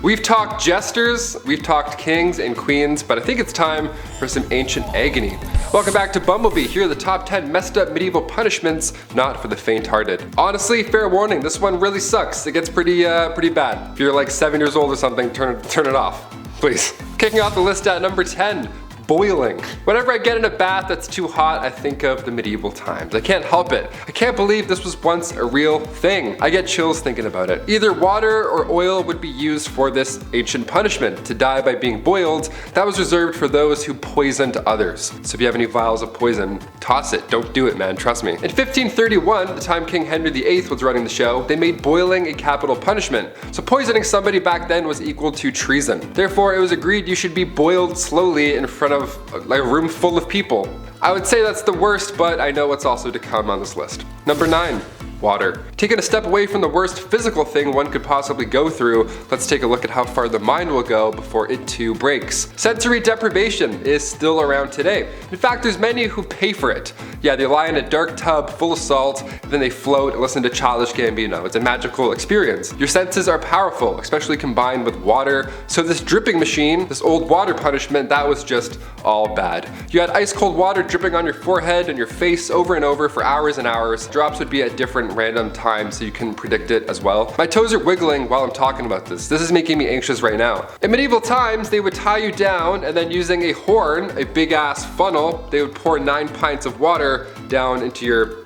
We've talked jesters, we've talked kings and queens, but I think it's time for some ancient agony. Welcome back to Bumblebee. Here are the top 10 messed up medieval punishments, not for the faint-hearted. Honestly, fair warning, this one really sucks. It gets pretty bad. If you're like 7 years old or something, turn it off, please. Kicking off the list at number 10. Boiling. Whenever I get in a bath that's too hot, I think of the medieval times. I can't help it. I can't believe this was once a real thing. I get chills thinking about it. Either water or oil would be used for this ancient punishment. To die by being boiled, that was reserved for those who poisoned others. So if you have any vials of poison, toss it. Don't do it, man. Trust me. In 1531, the time King Henry VIII was running the show, they made boiling a capital punishment. So poisoning somebody back then was equal to treason. Therefore, it was agreed you should be boiled slowly in front of like a room full of people. I would say that's the worst, but I know what's also to come on this list. Number 9. Water. Taking a step away from the worst physical thing one could possibly go through, let's take a look at how far the mind will go before it too breaks. Sensory deprivation is still around today. In fact, there's many who pay for it. Yeah, they lie in a dark tub full of salt, then they float and listen to Childish Gambino. It's a magical experience. Your senses are powerful, especially combined with water. So this dripping machine, this old water punishment, that was just all bad. You had ice cold water dripping on your forehead and your face over and over for hours and hours. Drops would be at different random times so you can predict it as well. My toes are wiggling while I'm talking about this. This is making me anxious right now. In medieval times, they would tie you down and then using a horn, a big ass funnel, they would pour 9 pints of water down your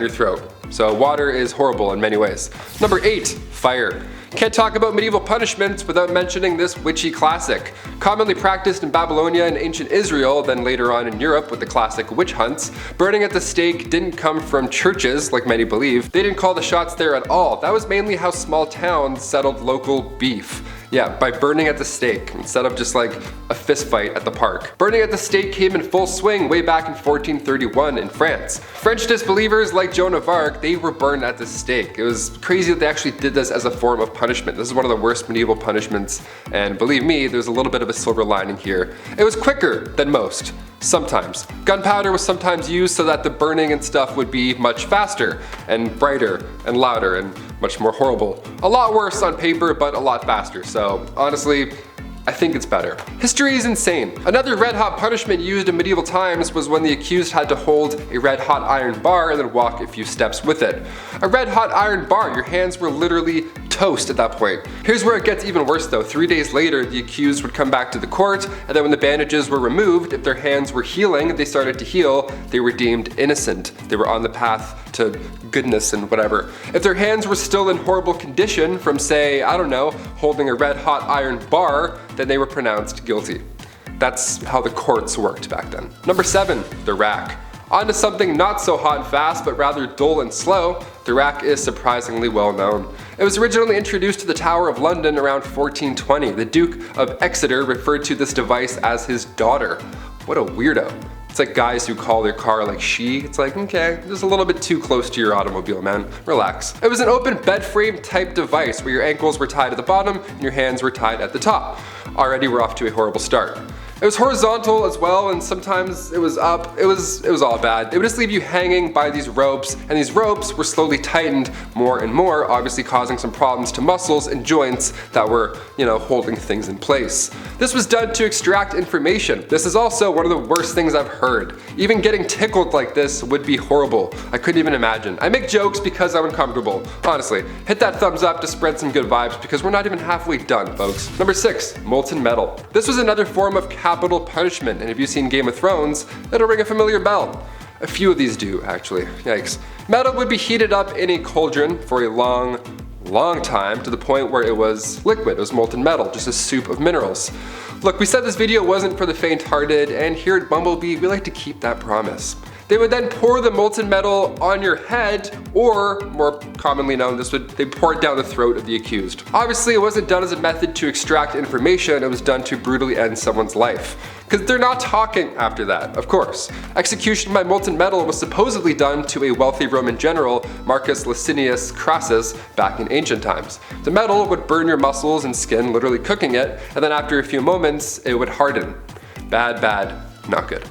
throat. So water is horrible in many ways. Number 8, fire. Can't talk about medieval punishments without mentioning this witchy classic. Commonly practiced in Babylonia and ancient Israel, then later on in Europe with the classic witch hunts, burning at the stake didn't come from churches, like many believe. They didn't call the shots there at all. That was mainly how small towns settled local beef. Yeah, by burning at the stake, instead of just like a fist fight at the park. Burning at the stake came in full swing way back in 1431 in France. French disbelievers like Joan of Arc, they were burned at the stake. It was crazy that they actually did this as a form of punishment. This is one of the worst medieval punishments, and believe me, there's a little bit of a silver lining here. It was quicker than most. Sometimes. Gunpowder was sometimes used so that the burning and stuff would be much faster and brighter and louder and much more horrible. A lot worse on paper, but a lot faster. So honestly, I think it's better. History is insane. Another red hot punishment used in medieval times was when the accused had to hold a red hot iron bar and then walk a few steps with it. A red hot iron bar, your hands were literally toast at that point. Here's where it gets even worse though. 3 days later, the accused would come back to the court, and then when the bandages were removed, if their hands were healing, they started to heal, they were deemed innocent. They were on the path to goodness and whatever. If their hands were still in horrible condition from, say, I don't know, holding a red hot iron bar, then they were pronounced guilty. That's how the courts worked back then. Number 7, the rack. On to something not so hot and fast, but rather dull and slow. The rack is surprisingly well known. It was originally introduced to the Tower of London around 1420. The Duke of Exeter referred to this device as his daughter. What a weirdo. It's like guys who call their car like she. It's like, okay, just a little bit too close to your automobile, man. Relax. It was an open bed frame type device where your ankles were tied at the bottom and your hands were tied at the top. Already we're off to a horrible start. It was horizontal as well, and sometimes it was up. It was all bad. It would just leave you hanging by these ropes, and these ropes were slowly tightened more and more, obviously causing some problems to muscles and joints that were, holding things in place. This was done to extract information. This is also one of the worst things I've heard. Even getting tickled like this would be horrible. I couldn't even imagine. I make jokes because I'm uncomfortable. Honestly, hit that thumbs up to spread some good vibes because we're not even halfway done, folks. Number 6, molten metal. This was another form of capital punishment, and if you've seen Game of Thrones, it'll ring a familiar bell. A few of these do, actually. Yikes. Metal would be heated up in a cauldron for a long time to the point where it was liquid. It was molten metal, just a soup of minerals. Look, we said this video wasn't for the faint-hearted, and here at Bumblebee, we like to keep that promise. They would then pour the molten metal on your head, or more commonly known, they pour it down the throat of the accused. Obviously, it wasn't done as a method to extract information, it was done to brutally end someone's life. Because they're not talking after that, of course. Execution by molten metal was supposedly done to a wealthy Roman general, Marcus Licinius Crassus, back in ancient times. The metal would burn your muscles and skin, literally cooking it, and then after a few moments, it would harden. Bad, not good.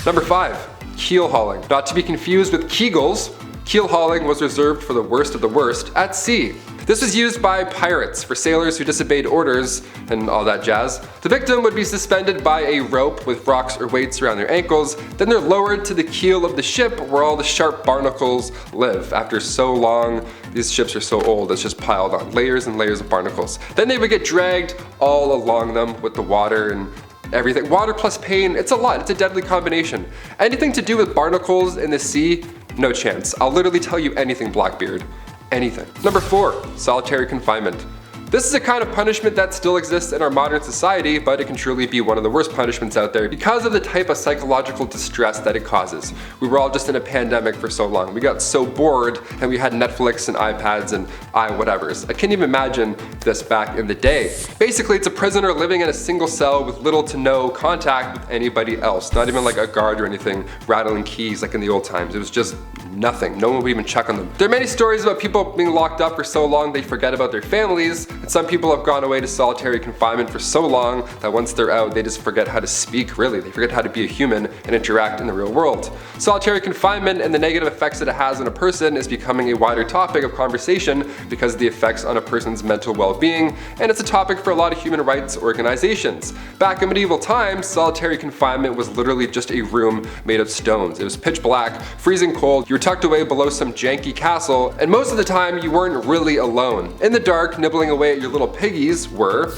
Number 5. Keelhauling. Not to be confused with Kegels, keelhauling was reserved for the worst of the worst at sea. This was used by pirates for sailors who disobeyed orders and all that jazz. The victim would be suspended by a rope with rocks or weights around their ankles. Then they're lowered to the keel of the ship where all the sharp barnacles live. After so long, these ships are so old, it's just piled on, layers and layers of barnacles. Then they would get dragged all along them with the water and everything. Water plus pain, it's a lot, it's a deadly combination. Anything to do with barnacles in the sea, no chance. I'll literally tell you anything, Blackbeard. Anything. Number 4, solitary confinement. This is a kind of punishment that still exists in our modern society, but it can truly be one of the worst punishments out there because of the type of psychological distress that it causes. We were all just in a pandemic for so long. We got so bored and we had Netflix and iPads and whatevers. I can't even imagine this back in the day. Basically, it's a prisoner living in a single cell with little to no contact with anybody else. Not even like a guard or anything rattling keys like in the old times. It was just nothing. No one would even check on them. There are many stories about people being locked up for so long they forget about their families, and some people have gone away to solitary confinement for so long that once they're out, they just forget how to speak, really. They forget how to be a human and interact in the real world. Solitary confinement and the negative effects that it has on a person is becoming a wider topic of conversation because of the effects on a person's mental well-being, and it's a topic for a lot of human rights organizations. Back in medieval times, solitary confinement was literally just a room made of stones. It was pitch black, freezing cold, you were tucked away below some janky castle, and most of the time you weren't really alone. In the dark, nibbling away at your little piggies were,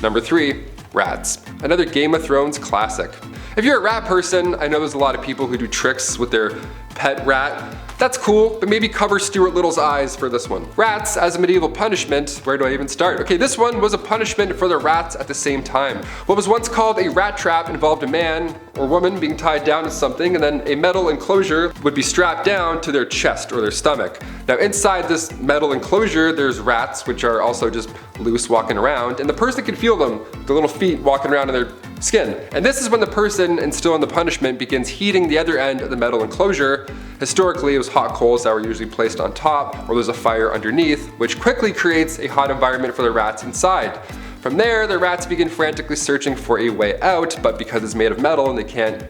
number 3, rats. Another Game of Thrones classic. If you're a rat person, I know there's a lot of people who do tricks with their pet rat. That's cool, but maybe cover Stuart Little's eyes for this one. Rats as a medieval punishment, where do I even start? Okay, this one was a punishment for the rats at the same time. What was once called a rat trap involved a man or woman being tied down to something, and then a metal enclosure would be strapped down to their chest or their stomach. Now inside this metal enclosure, there's rats, which are also just loose walking around, and the person can feel them, the little feet walking around in their skin. And this is when the person instilling the punishment begins heating the other end of the metal enclosure. Historically, it was hot coals that were usually placed on top, or there's a fire underneath, which quickly creates a hot environment for the rats inside. From there, the rats begin frantically searching for a way out, but because it's made of metal and they can't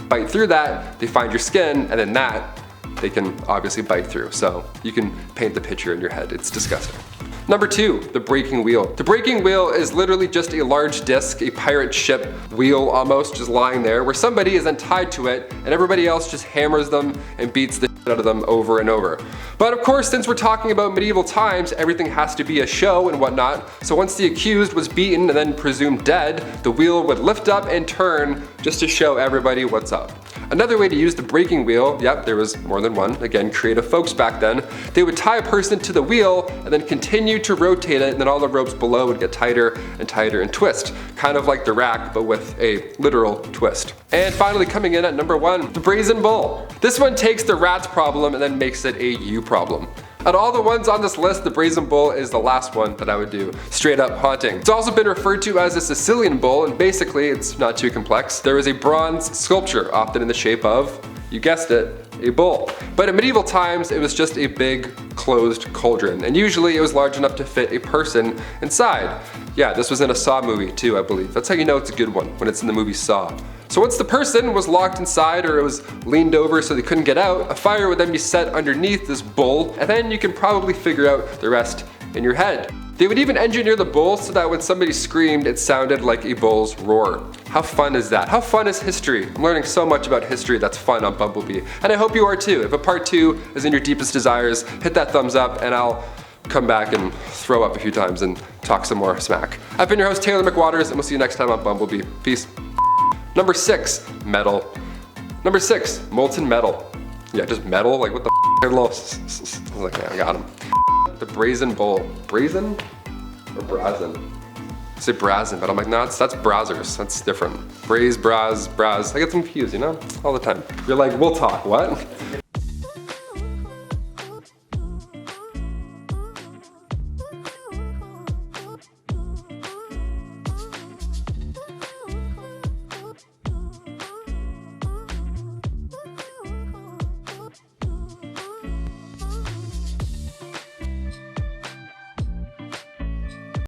bite through that, they find your skin, and then that they can obviously bite through. So you can paint the picture in your head. It's disgusting. Number 2, the breaking wheel. The breaking wheel is literally just a large disc, a pirate ship wheel almost, just lying there, where somebody is then tied to it and everybody else just hammers them and beats the shit out of them over and over. But of course, since we're talking about medieval times, everything has to be a show and whatnot, so once the accused was beaten and then presumed dead, the wheel would lift up and turn just to show everybody what's up. Another way to use the breaking wheel, yep, there was more than one, again, creative folks back then, they would tie a person to the wheel and then continue to rotate it, and then all the ropes below would get tighter and tighter and twist. Kind of like the rack, but with a literal twist. And finally coming in at number 1, the Brazen Bull. This one takes the rat's problem and then makes it a you problem. Out of all the ones on this list, the Brazen Bull is the last one that I would do. Straight up haunting. It's also been referred to as a Sicilian bull, and basically it's not too complex. There is a bronze sculpture, often in the shape of, you guessed it, a bull. But in medieval times, it was just a big closed cauldron, and usually it was large enough to fit a person inside. Yeah, this was in a Saw movie too, I believe. That's how you know it's a good one, when it's in the movie Saw. So once the person was locked inside or it was leaned over so they couldn't get out, a fire would then be set underneath this bull, and then you can probably figure out the rest in your head. They would even engineer the bull so that when somebody screamed, it sounded like a bull's roar. How fun is that? How fun is history? I'm learning so much about history that's fun on Bumblebee, and I hope you are too. If a part 2 is in your deepest desires, hit that thumbs up and I'll come back and throw up a few times and talk some more smack. I've been your host, Taylor McWaters, and we'll see you next time on Bumblebee. Peace. Number 6, metal. Number 6, molten metal. Yeah, just metal, like what the f***? I was like, yeah, I got him. The Brazen Bull. Brazen or Brazen? I say Brazen, but I'm like, no, that's browsers. That's different. Braz. I get them confused, you know? All the time. You're like, we'll talk, what?